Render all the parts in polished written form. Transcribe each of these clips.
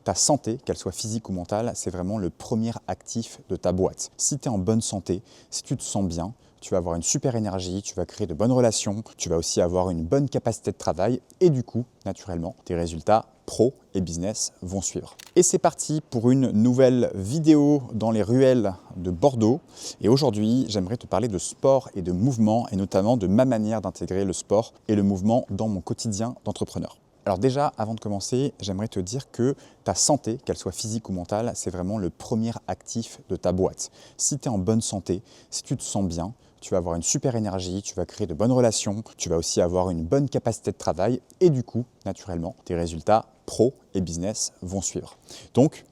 ta santé, qu'elle soit physique ou mentale, c'est vraiment le premier actif de ta boîte. Si tu es en bonne santé, si tu te sens bien, tu vas avoir une super énergie, tu vas créer de bonnes relations, tu vas aussi avoir une bonne capacité de travail et du coup, naturellement, tes résultats pro et business vont suivre. Et c'est parti pour une nouvelle vidéo dans les ruelles de Bordeaux. Et aujourd'hui, j'aimerais te parler de sport et de mouvement et notamment de ma manière d'intégrer le sport et le mouvement dans mon quotidien d'entrepreneur. Alors déjà, avant de commencer, j'aimerais te dire que ta santé, qu'elle soit physique ou mentale, c'est vraiment le premier actif de ta boîte. Si tu es en bonne santé, si tu te sens bien, tu vas avoir une super énergie, tu vas créer de bonnes relations, tu vas aussi avoir une bonne capacité de travail et du coup, naturellement, tes résultats pro et business vont suivre. Donc,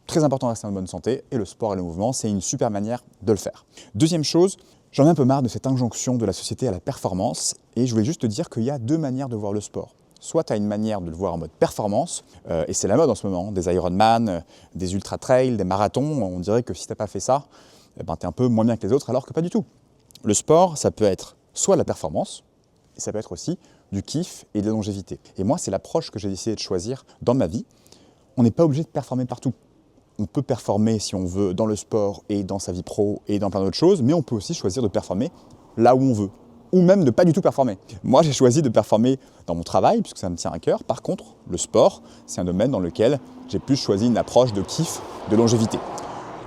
très important de rester en bonne santé et le sport et le mouvement, c'est une super manière de le faire. Deuxième chose, j'en ai un peu marre de cette injonction de la société à la performance et je voulais juste te dire qu'il y a deux manières de voir le sport. Soit tu as une manière de le voir en mode performance, et c'est la mode en ce moment, des Ironman, des ultra-trails, des marathons, on dirait que si tu n'as pas fait ça, tu es un peu moins bien que les autres, alors que pas du tout. Le sport, ça peut être soit la performance, et ça peut être aussi du kiff et de la longévité. Et moi, c'est l'approche que j'ai décidé de choisir dans ma vie. On n'est pas obligé de performer partout. On peut performer, si on veut, dans le sport et dans sa vie pro et dans plein d'autres choses, mais on peut aussi choisir de performer là où on veut. Ou même de pas du tout performer. Moi, j'ai choisi de performer dans mon travail, puisque ça me tient à cœur. Par contre, le sport, c'est un domaine dans lequel j'ai plus choisi une approche de kiff, de longévité.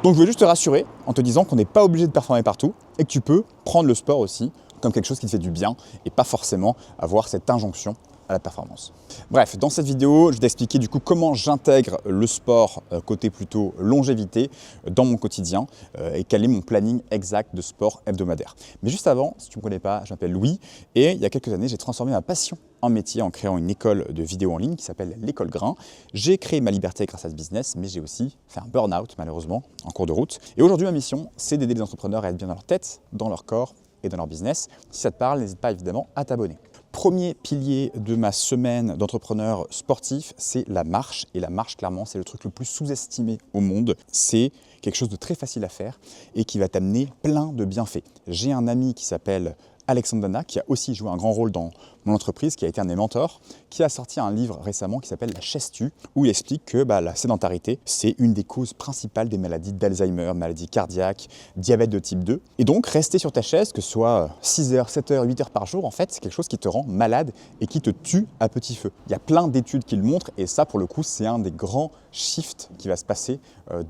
Donc, je veux juste te rassurer en te disant qu'on n'est pas obligé de performer partout et que tu peux prendre le sport aussi comme quelque chose qui te fait du bien et pas forcément avoir cette injonction à la performance. Bref, dans cette vidéo, je vais t'expliquer du coup comment j'intègre le sport côté plutôt longévité dans mon quotidien et quel est mon planning exact de sport hebdomadaire. Mais juste avant, si tu ne me connais pas, je m'appelle Louis et il y a quelques années, j'ai transformé ma passion en métier en créant une école de vidéo en ligne qui s'appelle l'École Grain. J'ai créé ma liberté grâce à ce business, mais j'ai aussi fait un burn-out malheureusement en cours de route. Et aujourd'hui, ma mission, c'est d'aider les entrepreneurs à être bien dans leur tête, dans leur corps et dans leur business. Si ça te parle, n'hésite pas évidemment à t'abonner. Premier pilier de ma semaine d'entrepreneur sportif, c'est la marche. Et la marche, clairement, c'est le truc le plus sous-estimé au monde. C'est quelque chose de très facile à faire et qui va t'amener plein de bienfaits. J'ai un ami qui s'appelle Alexandre Dana, qui a aussi joué un grand rôle dans mon entreprise, qui a été un de mes mentors, qui a sorti un livre récemment qui s'appelle La chaise tue, où il explique que la sédentarité, c'est une des causes principales des maladies d'Alzheimer, maladies cardiaques, diabète de type 2. Et donc, rester sur ta chaise, que ce soit 6 heures, 7 heures, 8 heures par jour, en fait, c'est quelque chose qui te rend malade et qui te tue à petit feu. Il y a plein d'études qui le montrent et ça, pour le coup, c'est un des grands shifts qui va se passer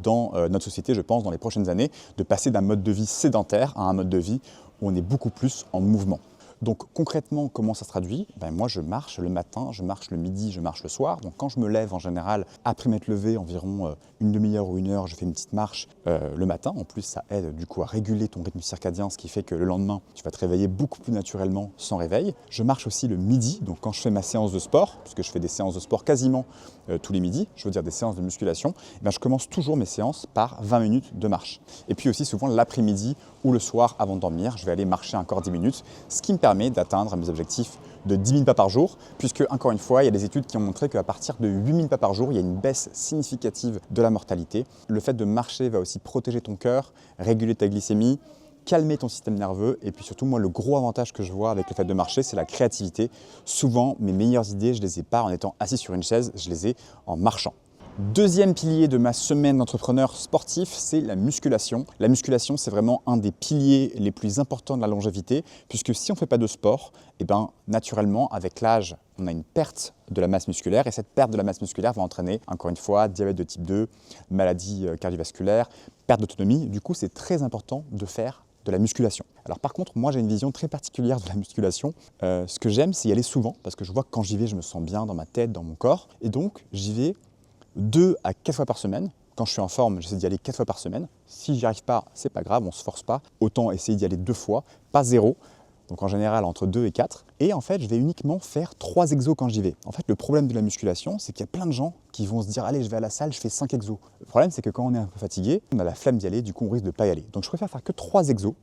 dans notre société, je pense, dans les prochaines années, de passer d'un mode de vie sédentaire à un mode de vie où on est beaucoup plus en mouvement. Donc concrètement, comment ça se traduit ? Moi, je marche le matin, je marche le midi, je marche le soir. Donc quand je me lève, en général, après m'être levé, environ une demi-heure ou une heure, je fais une petite marche le matin. En plus, ça aide du coup à réguler ton rythme circadien, ce qui fait que le lendemain, tu vas te réveiller beaucoup plus naturellement sans réveil. Je marche aussi le midi, donc quand je fais ma séance de sport, puisque je fais des séances de sport quasiment tous les midis, je veux dire des séances de musculation, je commence toujours mes séances par 20 minutes de marche. Et puis aussi souvent l'après-midi ou le soir avant de dormir, je vais aller marcher encore 10 minutes, ce qui me permet d'atteindre mes objectifs de 10 000 pas par jour, puisque encore une fois, il y a des études qui ont montré qu'à partir de 8 000 pas par jour, il y a une baisse significative de la mortalité. Le fait de marcher va aussi protéger ton cœur, réguler ta glycémie, calmer ton système nerveux et puis surtout, moi, le gros avantage que je vois avec le fait de marcher, c'est la créativité. Souvent, mes meilleures idées, je ne les ai pas en étant assis sur une chaise, je les ai en marchant. Deuxième pilier de ma semaine d'entrepreneur sportif, c'est la musculation. La musculation, c'est vraiment un des piliers les plus importants de la longévité, puisque si on ne fait pas de sport, naturellement, avec l'âge, on a une perte de la masse musculaire, et cette perte de la masse musculaire va entraîner, encore une fois, diabète de type 2, maladie cardiovasculaire, perte d'autonomie. Du coup, c'est très important de faire de la musculation. Alors par contre, moi j'ai une vision très particulière de la musculation. Ce que j'aime, c'est y aller souvent, parce que je vois que quand j'y vais, je me sens bien dans ma tête, dans mon corps, et donc j'y vais 2 à 4 fois par semaine. Quand je suis en forme, j'essaie d'y aller 4 fois par semaine. Si j'y arrive pas, c'est pas grave, on se force pas. Autant essayer d'y aller 2 fois, pas 0. Donc en général entre 2 et 4. Et en fait, je vais uniquement faire 3 exos quand j'y vais. En fait, le problème de la musculation, c'est qu'il y a plein de gens qui vont se dire « Allez, je vais à la salle, je fais 5 exos ». Le problème, c'est que quand on est un peu fatigué, on a la flemme d'y aller, du coup on risque de pas y aller. Donc je préfère faire que 3 exos,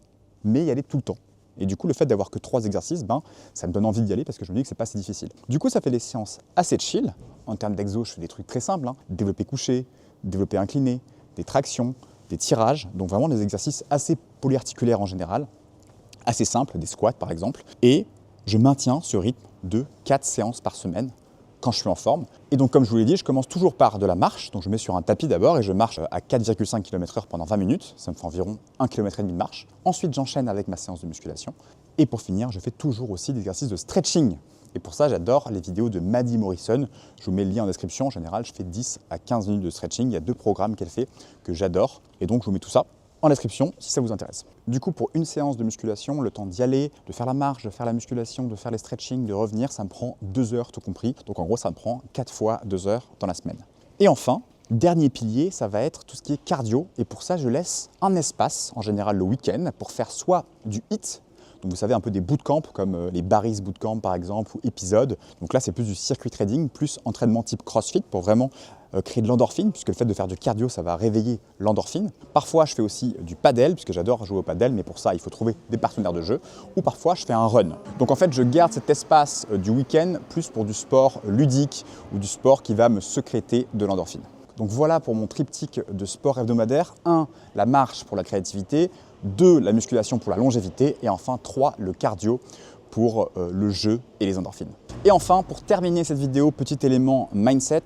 mais y aller tout le temps. Et du coup, le fait d'avoir que 3 exercices, ça me donne envie d'y aller parce que je me dis que c'est pas si difficile. Du coup, ça fait des séances assez chill. En termes d'exos, je fais des trucs très simples. Développé couché, développé incliné, des tractions, des tirages. Donc vraiment des exercices assez polyarticulaires en général, assez simples, des squats par exemple. Et je maintiens ce rythme de 4 séances par semaine quand je suis en forme. Et donc comme je vous l'ai dit, je commence toujours par de la marche. Donc je me mets sur un tapis d'abord et je marche à 4,5 km/h pendant 20 minutes. Ça me fait environ 1,5 km de marche. Ensuite, j'enchaîne avec ma séance de musculation. Et pour finir, je fais toujours aussi des exercices de stretching. Et pour ça, j'adore les vidéos de Maddie Morrison. Je vous mets le lien en description. En général, je fais 10 à 15 minutes de stretching. Il y a 2 programmes qu'elle fait que j'adore. Et donc, je vous mets tout ça en description si ça vous intéresse. Du coup, pour une séance de musculation, le temps d'y aller, de faire la marche, de faire la musculation, de faire les stretching, de revenir, ça me prend 2 heures tout compris. Donc en gros, ça me prend 4 fois 2 heures dans la semaine. Et enfin, dernier pilier, ça va être tout ce qui est cardio. Et pour ça, je laisse un espace, en général le week-end, pour faire soit du HIIT. Donc vous savez, un peu des bootcamps comme les Barry's Bootcamp par exemple ou épisodes. Donc là, c'est plus du circuit trading, plus entraînement type CrossFit pour vraiment créer de l'endorphine, puisque le fait de faire du cardio, ça va réveiller l'endorphine. Parfois, je fais aussi du paddle, puisque j'adore jouer au paddle, mais pour ça, il faut trouver des partenaires de jeu. Ou parfois, je fais un run. Donc en fait, je garde cet espace du week-end plus pour du sport ludique ou du sport qui va me sécréter de l'endorphine. Donc voilà pour mon triptyque de sport hebdomadaire. 1, la marche pour la créativité. 2, la musculation pour la longévité. Et enfin, 3, le cardio pour le jeu et les endorphines. Et enfin, pour terminer cette vidéo, petit élément mindset.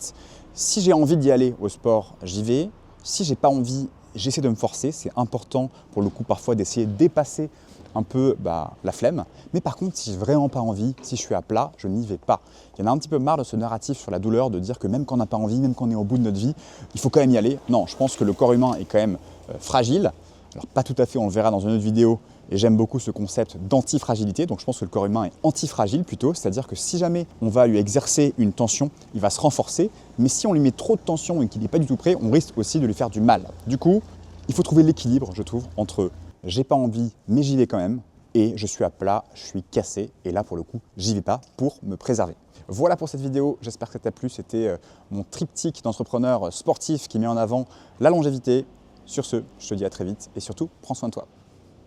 Si j'ai envie d'y aller au sport, j'y vais. Si j'ai pas envie, j'essaie de me forcer. C'est important pour le coup parfois d'essayer de dépasser un peu la flemme. Mais par contre, si j'ai vraiment pas envie, si je suis à plat, je n'y vais pas. Il y en a un petit peu marre de ce narratif sur la douleur, de dire que même quand on n'a pas envie, même quand on est au bout de notre vie, il faut quand même y aller. Non, je pense que le corps humain est quand même fragile. Alors pas tout à fait, on le verra dans une autre vidéo. Et j'aime beaucoup ce concept d'antifragilité. Donc je pense que le corps humain est antifragile plutôt. C'est-à-dire que si jamais on va lui exercer une tension, il va se renforcer. Mais si on lui met trop de tension et qu'il n'est pas du tout prêt, on risque aussi de lui faire du mal. Du coup, il faut trouver l'équilibre, je trouve, entre j'ai pas envie, mais j'y vais quand même, et je suis à plat, je suis cassé, et là pour le coup, j'y vais pas pour me préserver. Voilà pour cette vidéo, j'espère que ça t'a plu. C'était mon triptyque d'entrepreneur sportif qui met en avant la longévité. Sur ce, je te dis à très vite, et surtout, prends soin de toi.